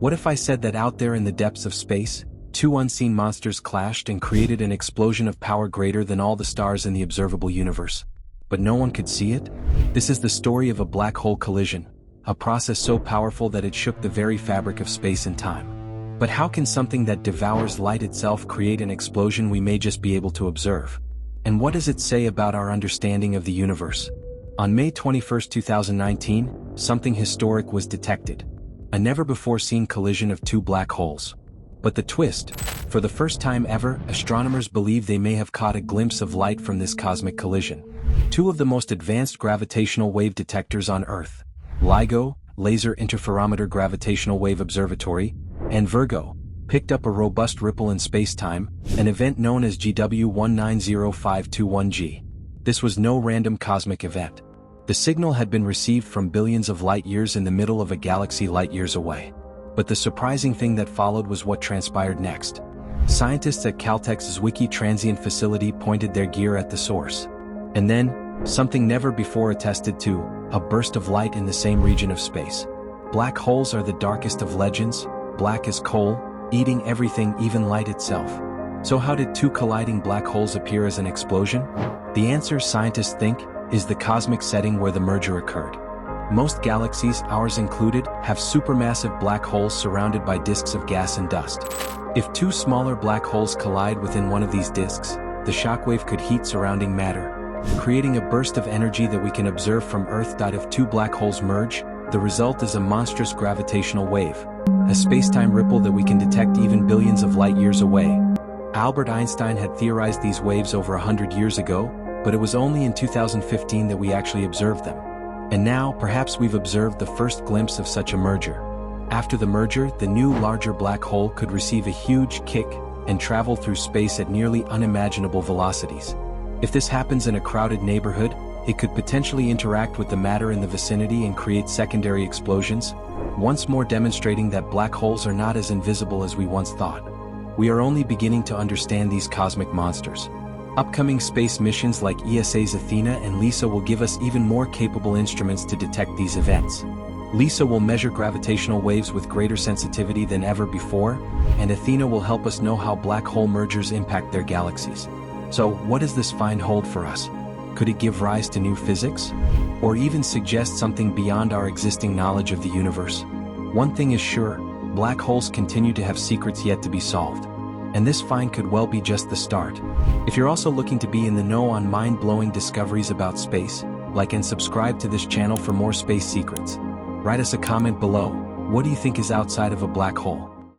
What if I said that out there in the depths of space, two unseen monsters clashed and created an explosion of power greater than all the stars in the observable universe? But no one could see it? This is the story of a black hole collision, a process so powerful that it shook the very fabric of space and time. But how can something that devours light itself create an explosion we may just be able to observe? And what does it say about our understanding of the universe? On May 21, 2019, something historic was detected. A never-before-seen collision of two black holes. But the twist: for the first time ever, astronomers believe they may have caught a glimpse of light from this cosmic collision. Two of the most advanced gravitational wave detectors on Earth, LIGO, Laser Interferometer Gravitational Wave Observatory, and Virgo, picked up a robust ripple in space-time, an event known as GW190521G. This was no random cosmic event. The signal had been received from billions of light-years in the middle of a galaxy light-years away. But the surprising thing that followed was what transpired next. Scientists at Caltech's Wiki Transient facility pointed their gear at the source. And then, something never before attested to, a burst of light in the same region of space. Black holes are the darkest of legends, black as coal, eating everything, even light itself. So how did two colliding black holes appear as an explosion? The answer, scientists think, is the cosmic setting where the merger occurred. Most galaxies, ours included, have supermassive black holes surrounded by disks of gas and dust. If two smaller black holes collide within one of these disks, the shockwave could heat surrounding matter, creating a burst of energy that we can observe from Earth. If two black holes merge, the result is a monstrous gravitational wave, a space-time ripple that we can detect even billions of light-years away. Albert Einstein had theorized these waves over 100 years ago, but it was only in 2015 that we actually observed them. And now, perhaps we've observed the first glimpse of such a merger. After the merger, the new larger black hole could receive a huge kick and travel through space at nearly unimaginable velocities. If this happens in a crowded neighborhood, it could potentially interact with the matter in the vicinity and create secondary explosions, once more demonstrating that black holes are not as invisible as we once thought. We are only beginning to understand these cosmic monsters. Upcoming space missions like ESA's Athena and LISA will give us even more capable instruments to detect these events. LISA will measure gravitational waves with greater sensitivity than ever before, and Athena will help us know how black hole mergers impact their galaxies. So, what does this find hold for us? Could it give rise to new physics? Or even suggest something beyond our existing knowledge of the universe? One thing is sure, black holes continue to have secrets yet to be solved. And this find could well be just the start. If you're also looking to be in the know on mind-blowing discoveries about space, like and subscribe to this channel for more space secrets. Write us a comment below. What do you think is outside of a black hole?